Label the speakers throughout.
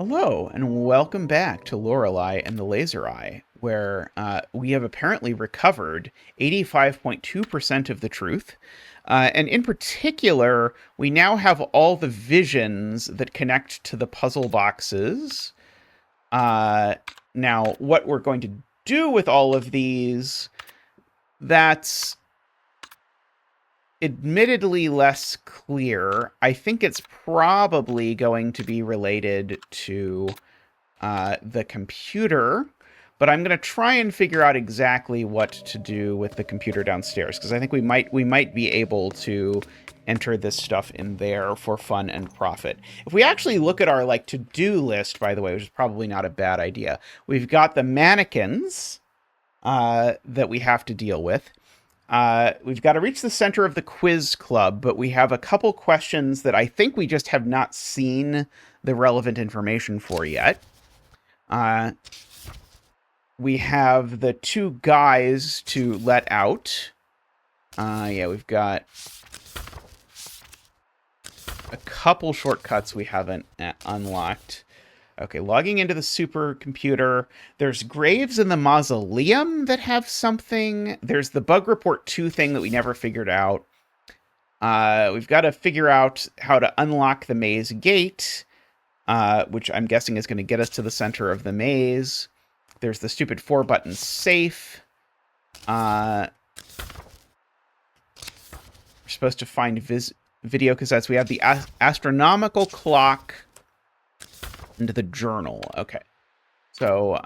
Speaker 1: Hello, and welcome back to Lorelei and the Laser Eye, where we have apparently recovered 85.2% of the truth. And in particular, we now have all the visions that connect to the puzzle boxes. Now, what we're going to do with all of these, that's admittedly less clear. I think it's probably going to be related to the computer, but I'm going to try and figure out exactly what to do with the computer downstairs, because I think we might be able to enter this stuff in there for fun and profit. If we actually look at our to-do list, by the way, which is probably not a bad idea, we've got the mannequins that we have to deal with. We've got to reach the center of the quiz club, but we have a couple questions that I think we just have not seen the relevant information for yet. We have the two guys to let out. Yeah, we've got a couple shortcuts we haven't unlocked. Okay, logging into the supercomputer. There's graves in the mausoleum that have something. There's the bug report 2 thing that we never figured out. We've got to figure out how to unlock the maze gate, which I'm guessing is going to get us to the center of the maze. There's the stupid 4-button safe. We're supposed to find video cassettes. We have the astronomical clock and the journal. Okay. So,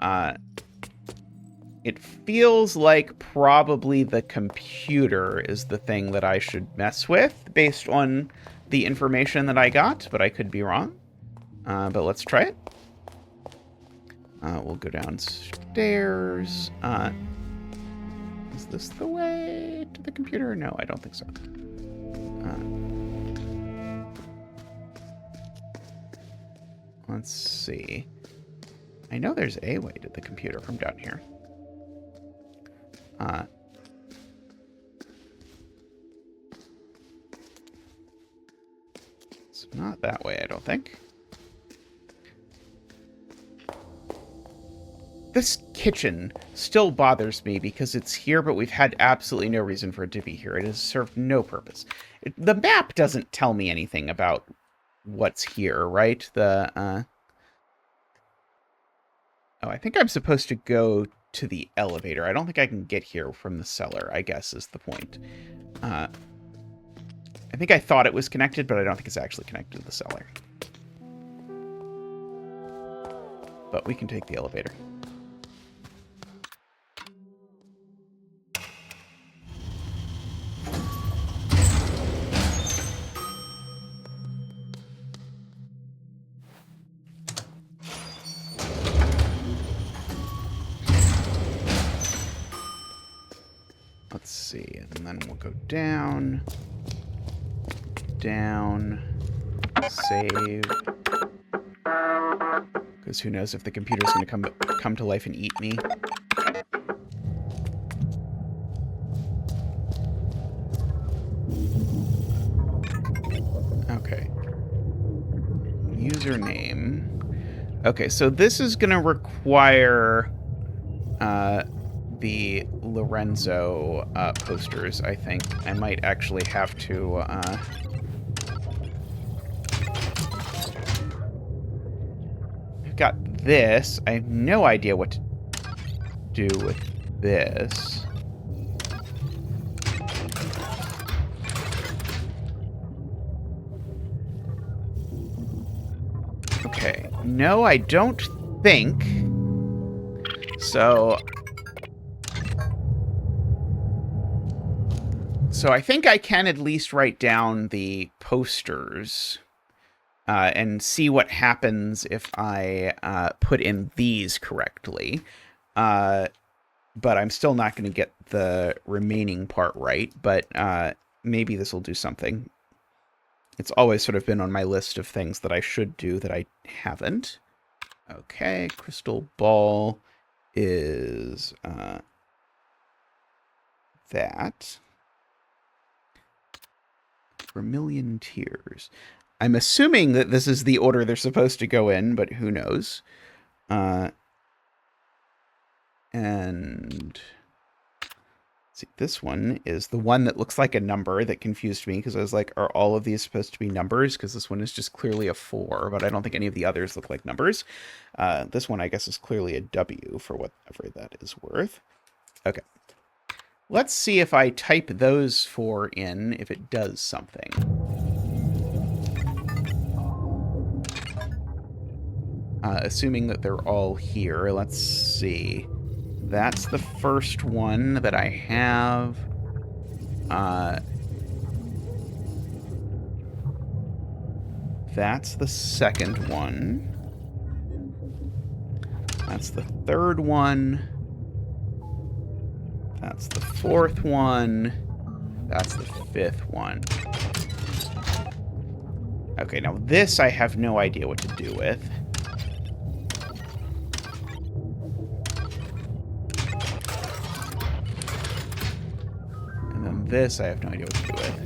Speaker 1: it feels like probably the computer is the thing that I should mess with based on the information that I got, but I could be wrong. But let's try it. We'll go downstairs. Is this the way to the computer? No, I don't think so. Let's see. I know there's a way to the computer from down here. It's not that way, I don't think. This kitchen still bothers me because it's here, but we've had absolutely no reason for it to be here. It has served no purpose. The map doesn't tell me anything about what's here, right? Oh, I think I'm supposed to go to the elevator. I don't think I can get here from the cellar, I guess is the point. I think I thought it was connected, but I don't think it's actually connected to the cellar. But we can take the elevator. Let's see, and then we'll go down, save. Because who knows if the computer's going to come to life and eat me. Okay. Username. Okay, so this is going to require the Lorenzo posters, I think. I might actually have to I've got this. I have no idea what to do with this. Okay. No, I don't think. So I think I can at least write down the posters and see what happens if I put in these correctly. But I'm still not going to get the remaining part right, but maybe this will do something. It's always sort of been on my list of things that I should do that I haven't. Okay, crystal ball is that. Vermilion tears. I'm assuming that this is the order they're supposed to go in, but who knows? And see, this one is the one that looks like a number that confused me because I was like, are all of these supposed to be numbers? Because this one is just clearly a 4, but I don't think any of the others look like numbers. This one, I guess, is clearly a W for whatever that is worth. Okay. Let's see if I type those 4 in, if it does something. Assuming that they're all here, let's see. That's the first one that I have. That's the second one. That's the third one. That's the fourth one. That's the fifth one. Okay, now this I have no idea what to do with. And then this I have no idea what to do with.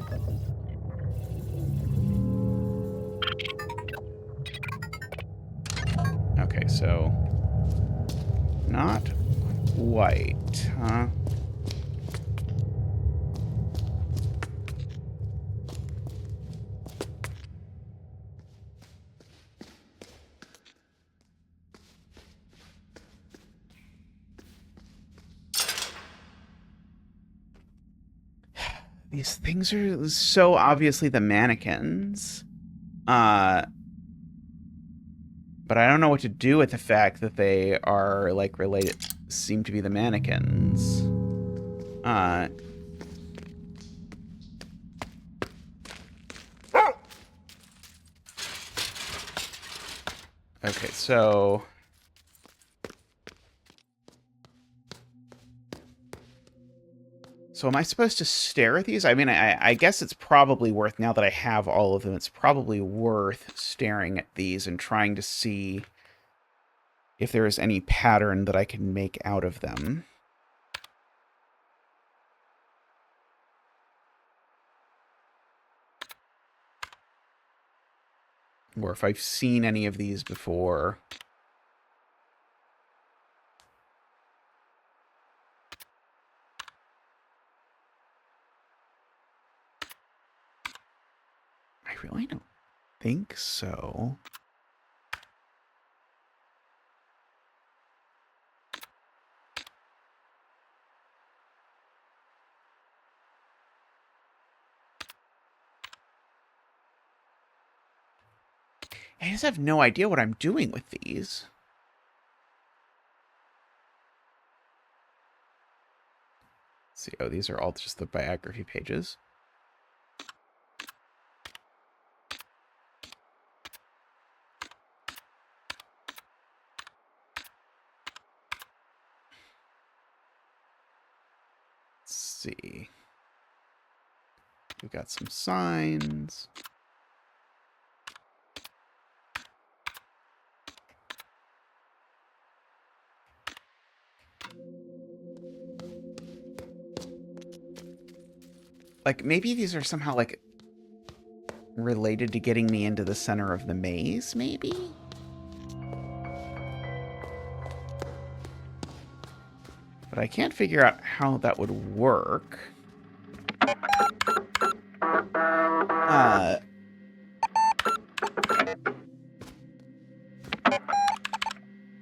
Speaker 1: Okay, so not quite, huh? These things are so obviously the mannequins. But I don't know what to do with the fact that they are, like, related, seem to be the mannequins. Okay, so... So am I supposed to stare at these? I mean, I guess it's probably worth, now that I have all of them, it's probably worth staring at these and trying to see if there is any pattern that I can make out of them. Or if I've seen any of these before. I really don't think so. I just have no idea what I'm doing with these. Let's see, oh, these are all just the biography pages. Let's see. We've got some signs. Like, maybe these are somehow, like, related to getting me into the center of the maze, maybe? But I can't figure out how that would work.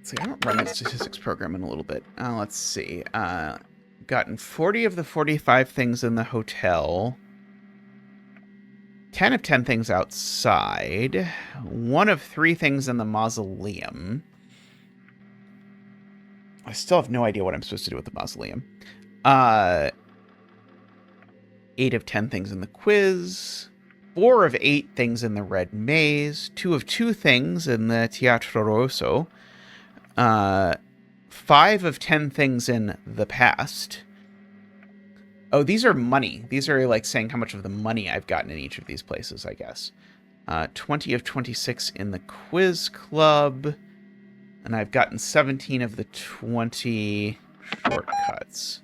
Speaker 1: See, I haven't run the statistics program in a little bit. Let's see. Gotten 40 of the 45 things in the hotel. 10 of 10 things outside. 1 of 3 things in the mausoleum. I still have no idea what I'm supposed to do with the mausoleum. 8 of 10 things in the quiz. 4 of 8 things in the red maze. 2 of 2 things in the Teatro Rosso. 5 of 10 things in the past. Oh, these are money. These are like saying how much of the money I've gotten in each of these places, I guess. 20 of 26 in the quiz club. And I've gotten 17 of the 20 shortcuts.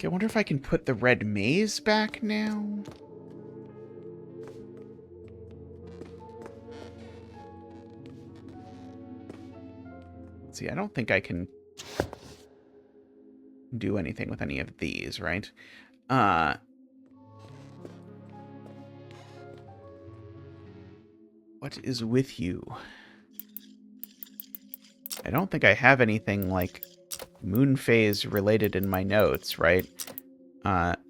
Speaker 1: Okay, I wonder if I can put the red maze back now. Let's see, I don't think I can do anything with any of these, right? What is with you? I don't think I have anything, like, moon phase related in my notes, right? But,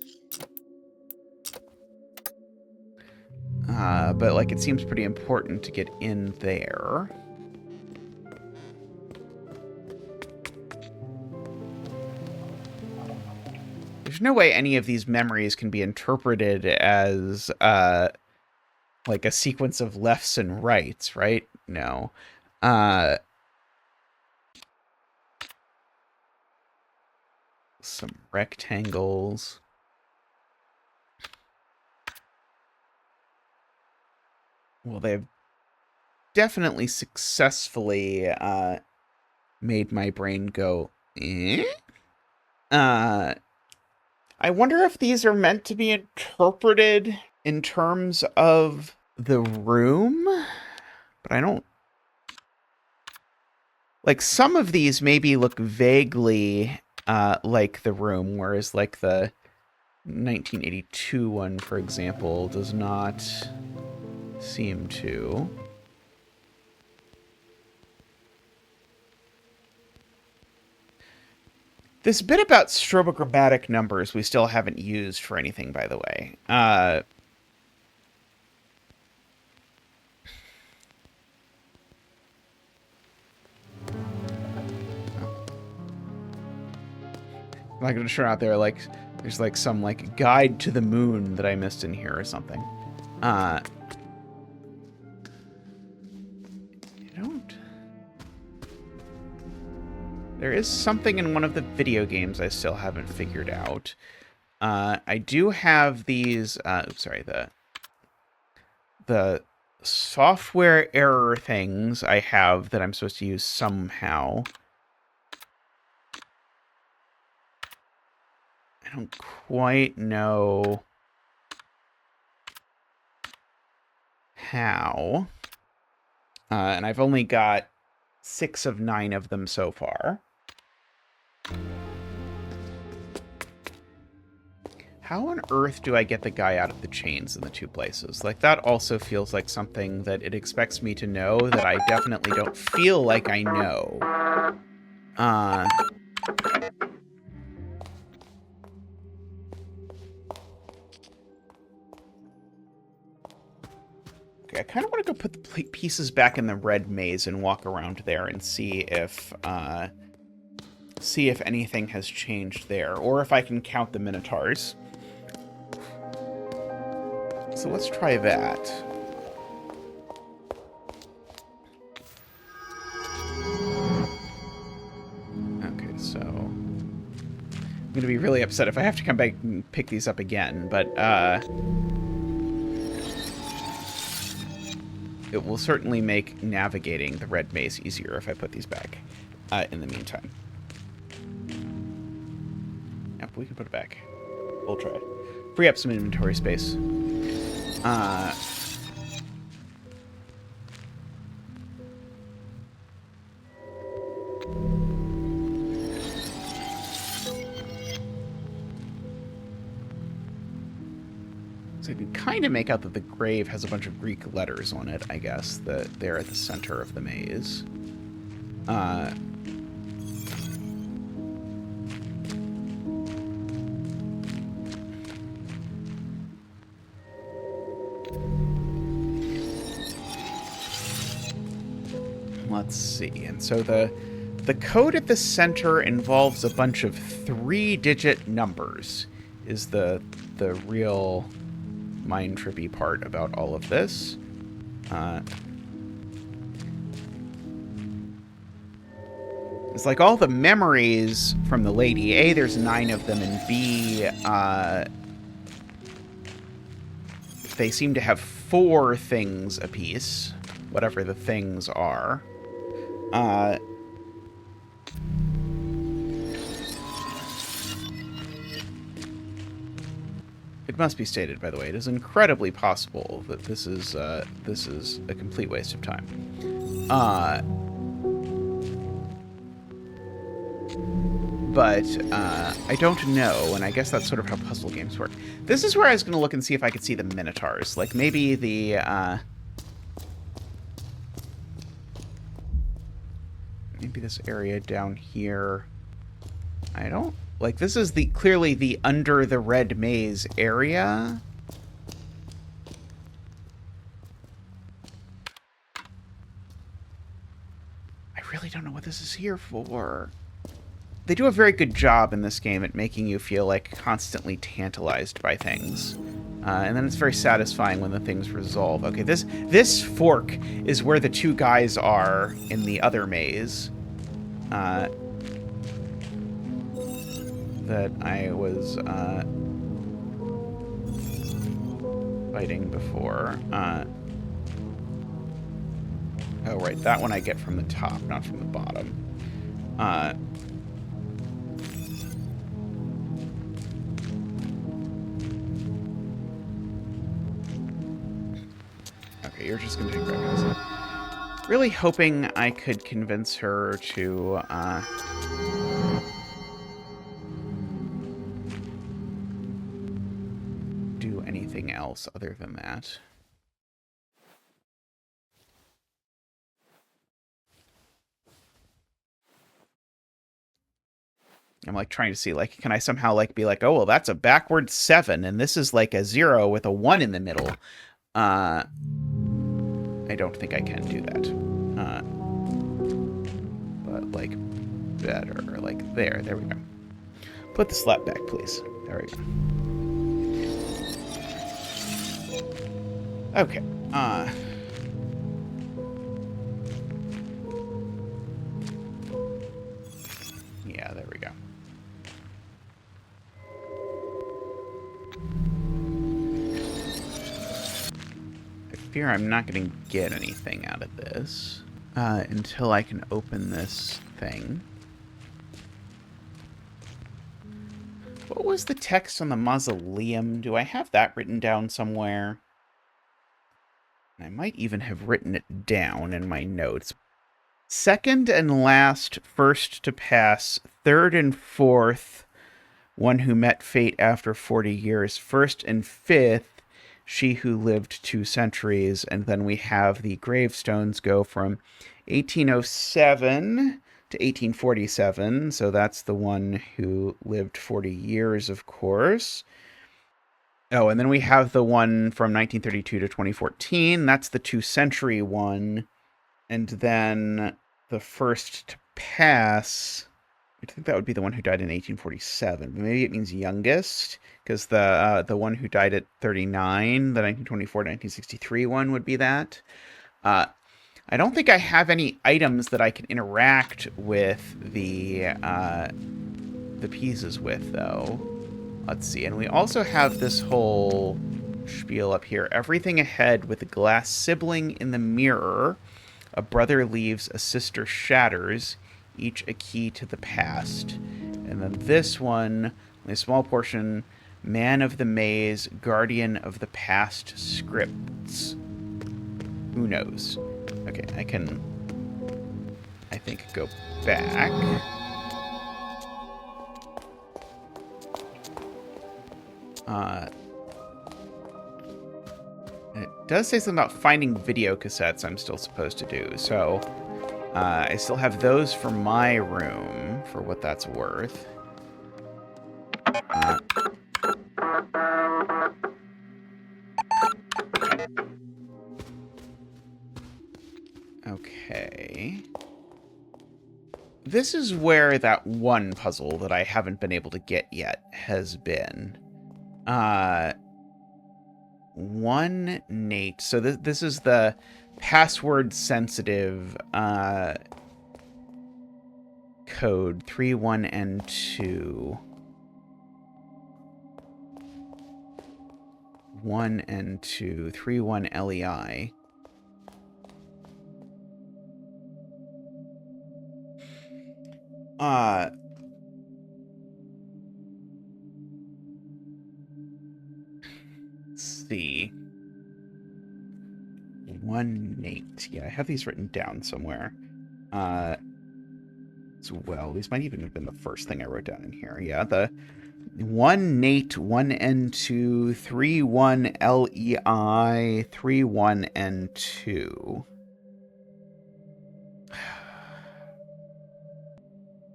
Speaker 1: like, it seems pretty important to get in there. There's no way any of these memories can be interpreted as, like, a sequence of lefts and rights, right? No. Some rectangles. Well, they've definitely successfully made my brain go, eh? I wonder if these are meant to be interpreted in terms of the room, but I don't... Like, some of these maybe look vaguely like the room, whereas, like, the 1982 one, for example, does not seem to. This bit about strobogrammatic numbers we still haven't used for anything, by the way. I'm not going to turn out there like there's like some like guide to the moon that I missed in here or something. I don't. There is something in one of the video games I still haven't figured out. I do have these. Sorry, the software error things I have that I'm supposed to use somehow. I don't quite know how. And I've only got 6 of 9 of them so far. How on earth do I get the guy out of the chains in the 2 places? Like, that also feels like something that it expects me to know that I definitely don't feel like I know. Okay, I kind of want to go put the pieces back in the red maze and walk around there and see if anything has changed there, or if I can count the minotaurs. So let's try that. Okay, so I'm going to be really upset if I have to come back and pick these up again, but it will certainly make navigating the red maze easier if I put these back in the meantime. Yep, we can put it back. We'll try. Free up some inventory space. So I can kind of make out that the grave has a bunch of Greek letters on it, I guess, that they're at the center of the maze. Let's see. And so the code at the center involves a bunch of 3-digit numbers, is the real mind trippy part about all of this. It's like all the memories from the lady. A, there's 9 of them, and B, they seem to have 4 things apiece, whatever the things are. It must be stated, by the way, it is incredibly possible that this is a complete waste of time. But I don't know, and I guess that's sort of how puzzle games work. This is where I was going to look and see if I could see the Minotaurs. Like, maybe the... maybe this area down here. I don't... Like, this is clearly the under the red maze area. I really don't know what this is here for. They do a very good job in this game at making you feel, like, constantly tantalized by things. And then it's very satisfying when the things resolve. Okay, this fork is where the two guys are in the other maze. That I was fighting before. Oh, right, that one I get from the top, not from the bottom. Okay, you're just gonna take that. Really hoping I could convince her to do anything else other than that. I'm like trying to see, like, can I somehow like be like, oh well, that's a backwards 7, and this is like a 0 with a 1 in the middle. I don't think I can do that. But like better, like there we go. Put the slap back, please. There we go. Okay. Yeah, there we go. I fear I'm not going to get anything out of this until I can open this thing. What was the text on the mausoleum? Do I have that written down somewhere? I might even have written it down in my notes. Second and last, first to pass, third and fourth, one who met fate after 40 years, first and fifth, she who lived 2 centuries, and then we have the gravestones go from 1807 to 1847, so that's the one who lived 40 years, of course. Oh, and then we have the one from 1932 to 2014, that's the 2-century one, and then the first to pass, I think that would be the one who died in 1847, but maybe it means youngest, because the one who died at 39, the 1924 to 1963 one would be that. I don't think I have any items that I can interact with the pieces with, though. Let's see, and we also have this whole spiel up here. Everything ahead with a glass sibling in the mirror. A brother leaves, a sister shatters, each a key to the past. And then this one, a small portion, man of the maze, guardian of the past scripts. Who knows? Okay, I can, I think, go back. It does say something about finding video cassettes I'm still supposed to do, so I still have those for my room, for what that's worth. Okay. This is where that one puzzle that I haven't been able to get yet has been. One Nate. So this is the password sensitive code 3, 1, and 2. 1 and 2. 3, 1 LEI. see. One Nate. Yeah, I have these written down somewhere. As well. These might even have been the first thing I wrote down in here. Yeah, the 1 Nate, 1 N2, 3 1 LEI, 3 1 N2.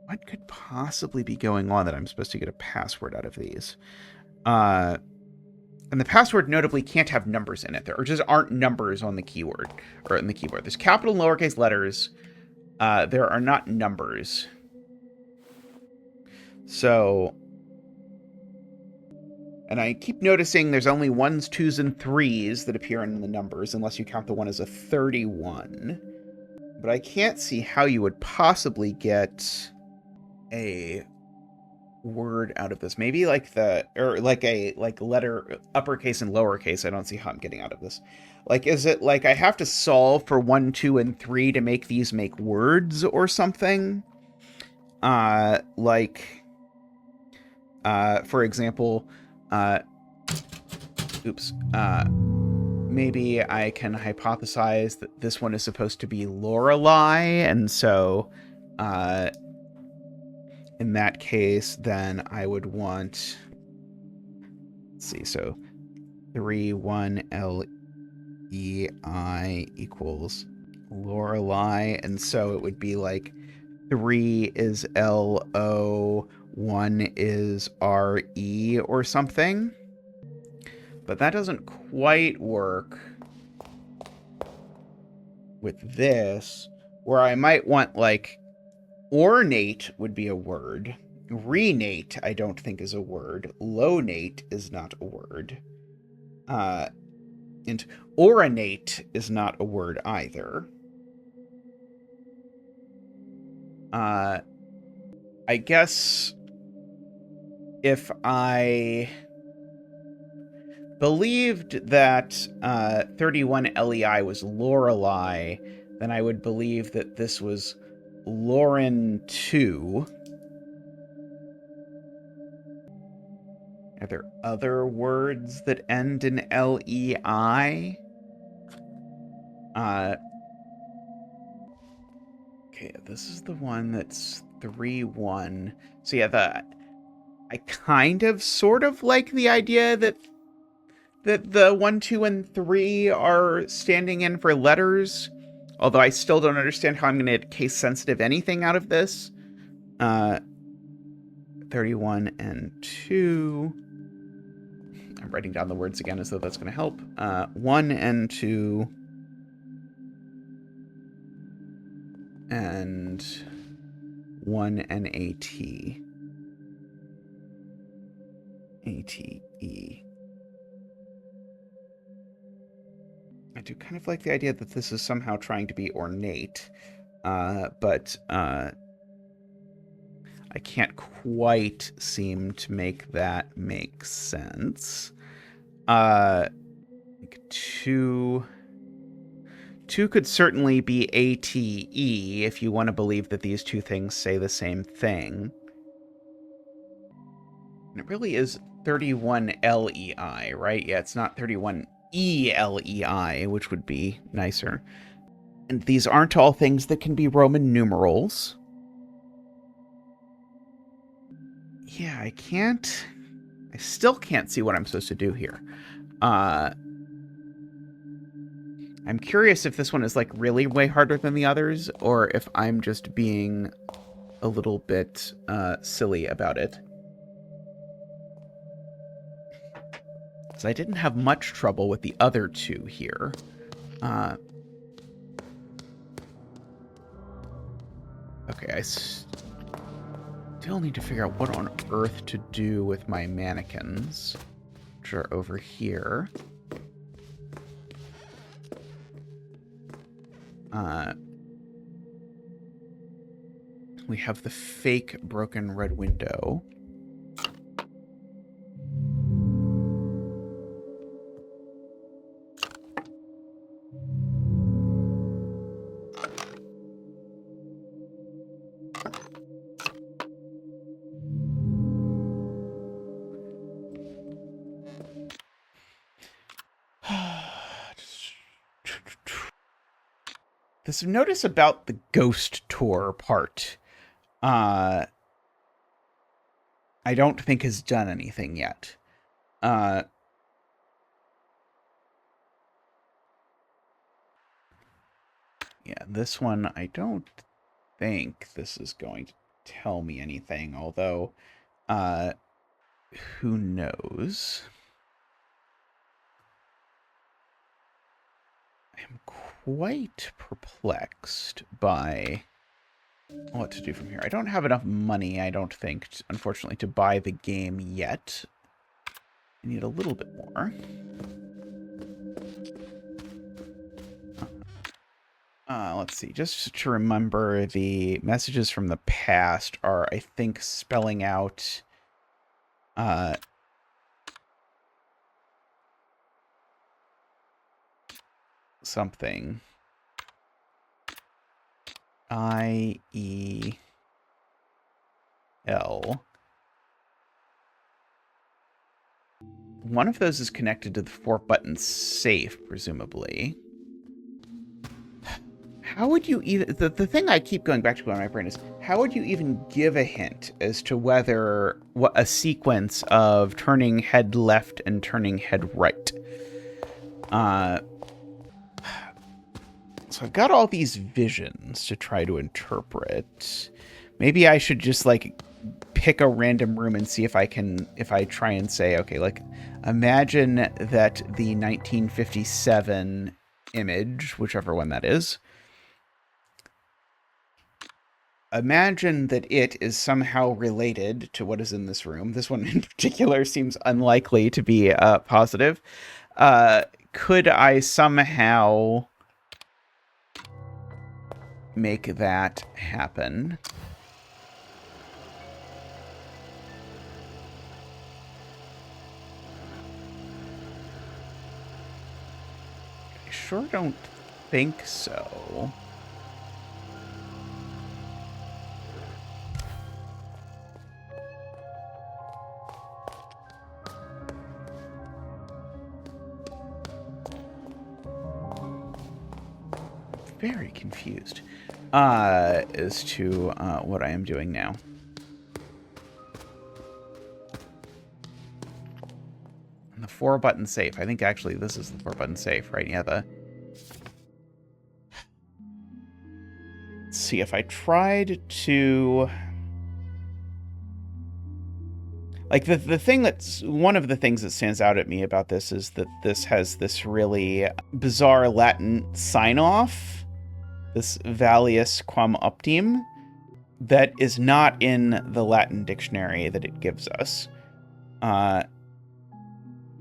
Speaker 1: What could possibly be going on that I'm supposed to get a password out of these? And the password notably can't have numbers in it. There just aren't numbers on the keyword or in the keyboard. There's capital and lowercase letters. There are not numbers. So, and I keep noticing there's only 1s, 2s, and 3s that appear in the numbers, unless you count the one as a 31. But I can't see how you would possibly get a word out of this. Maybe like like letter uppercase and lowercase. I don't see how I'm getting out of this. Like, is it like I have to solve for 1, 2, and 3 to make these make words or something? For example, maybe I can hypothesize that this one is supposed to be Lorelei, and so, in that case, then I would want, let's see, so 3, 1, LEI equals Lorelei, and so it would be like 3 is LO, 1 is RE or something. But that doesn't quite work with this, where I might want, like, ornate would be a word. Renate, I don't think is a word. Lonate is not a word. And orinate is not a word either. I guess if I believed that 31 LEI was Lorelei, then I would believe that this was Lauren 2. Are there other words that end in LEI? Okay, this is the one that's 3-1. So yeah, I kind of sort of like the idea that the 1, 2, and 3 are standing in for letters. Although I still don't understand how I'm going to case sensitive anything out of this. 31 and 2. I'm writing down the words again as though that's going to help. 1 and 2. And 1 and AT. ATE. I do kind of like the idea that this is somehow trying to be ornate. But I can't quite seem to make that make sense. Like 2 could certainly be ATE if you want to believe that these two things say the same thing. And it really is 31 LEI, right? Yeah, it's not 31 ELEI, which would be nicer. And these aren't all things that can be Roman numerals. Yeah, I still can't see what I'm supposed to do here. I'm curious if this one is like really way harder than the others, or if I'm just being a little bit silly about it. Because I didn't have much trouble with the other two here. Okay, I still need to figure out what on earth to do with my mannequins, which are over here. We have the fake broken red window. This notice about the ghost tour part, I don't think has done anything yet. Yeah, this one, I don't think this is going to tell me anything, although, who knows? I'm quite perplexed by what to do from here. I don't have enough money, I don't think, unfortunately, to buy the game yet. I need a little bit more. Let's see. Just to remember, the messages from the past are, I think, spelling out something. I-E-L. One of those is connected to the 4-button safe, presumably. How would you even... The thing I keep going back to in my brain is, how would you even give a hint as to whether... what a sequence of turning head left and turning head right? So I've got all these visions to try to interpret. Maybe I should just, like, pick a random room and see if I can... if I try and say, okay, like, imagine that the 1957 image, whichever one that is... Imagine that it is somehow related to what is in this room. This one in particular seems unlikely to be positive. Could I somehow make that happen? I sure don't think so. Very confused as to what I am doing now. And the 4-button safe. I think actually this is the 4-button safe, right? Yeah, the... Let's see, if I tried to... Like, the thing that's... One of the things that stands out at me about this is that this has this really bizarre Latin sign-off. This Valius quam optim, that is not in the Latin dictionary that it gives us,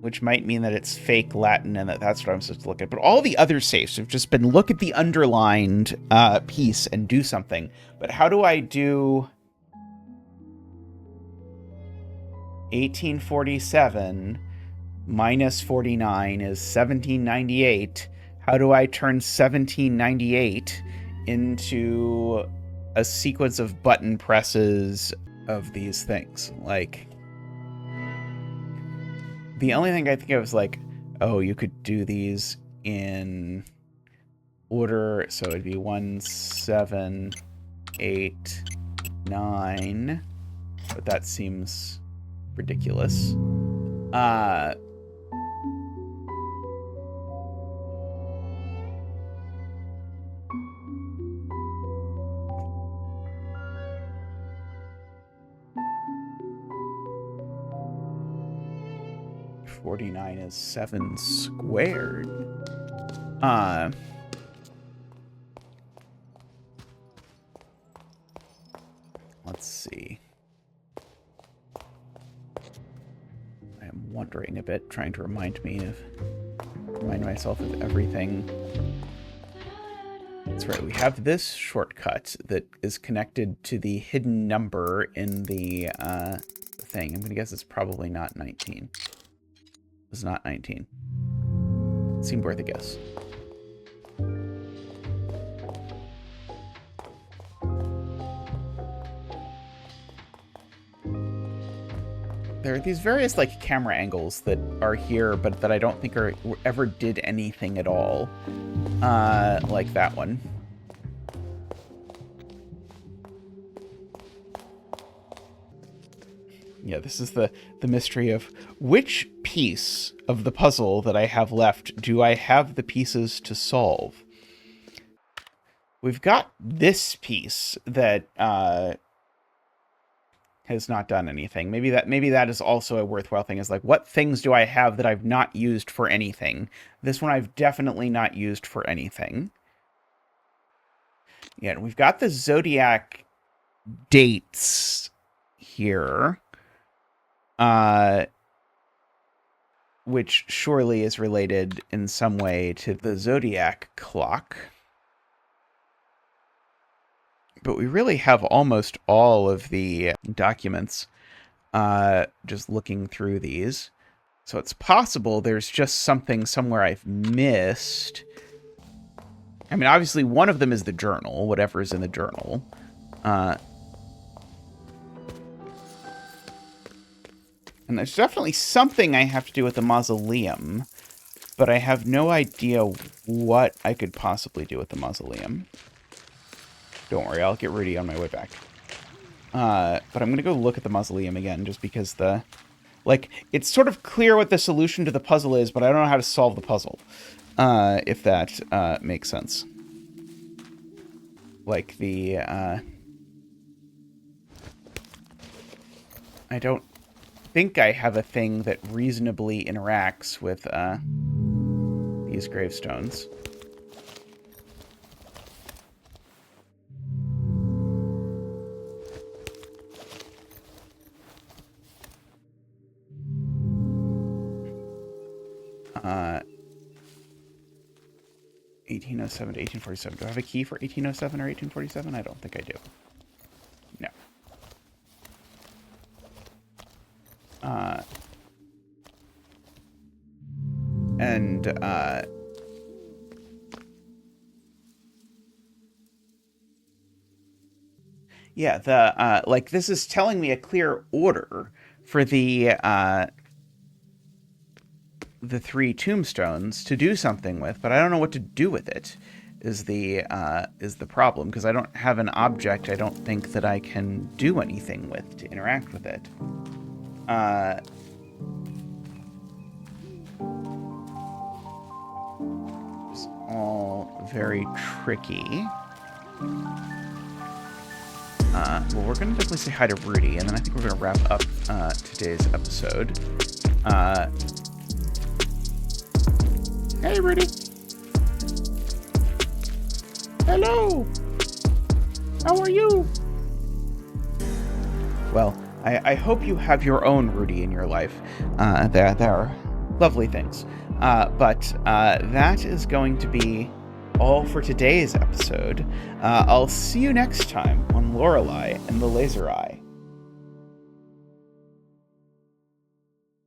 Speaker 1: which might mean that it's fake Latin and that's what I'm supposed to look at. But all the other safes have just been look at the underlined piece and do something. But how do I do 1847 minus 49 is 1798? How do I turn 1798 into a sequence of button presses of these things? Like, the only thing I think of is like, oh, you could do these in order. So it'd be 1, 7, 8, 9. But that seems ridiculous. 49 is 7 squared. Let's see. I am wondering a bit, trying to remind myself of everything. That's right, we have this shortcut that is connected to the hidden number in the thing. I'm gonna guess it's probably not 19. It's not 19. Seemed worth a guess. There are these various like camera angles that are here, but that I don't think ever did anything at all. Like that one. Yeah, this is the mystery of which piece of the puzzle that I have left do I have the pieces to solve? We've got this piece that has not done anything. Maybe that is also a worthwhile thing, is like, what things do I have that I've not used for anything? This one I've definitely not used for anything. Yeah, we've got the zodiac dates here. Which surely is related in some way to the zodiac clock. But we really have almost all of the documents just looking through these. So it's possible there's just something somewhere I've missed. I mean, obviously one of them is the journal, whatever's in the journal. And there's definitely something I have to do with the mausoleum, but I have no idea what I could possibly do with the mausoleum. Don't worry, I'll get Rudy on my way back. But I'm going to go look at the mausoleum again, just because it's sort of clear what the solution to the puzzle is, but I don't know how to solve the puzzle, if that makes sense. Like I don't think I have a thing that reasonably interacts with these gravestones. Uh, 1807 to 1847. Do I have a key for 1807 or 1847? I don't think I do. No. Yeah, this is telling me a clear order for the 3 tombstones to do something with, but I don't know what to do with it, is the problem, because I don't have an object I don't think that I can do anything with to interact with it. It's all very tricky. Well, we're going to definitely say hi to Rudy, and then I think we're going to wrap up today's episode. Hey, Rudy. Hello. How are you? Well, I hope you have your own Rudy in your life. There are lovely things. But that is going to be all for today's episode. I'll see you next time on Lorelei and the Laser Eye.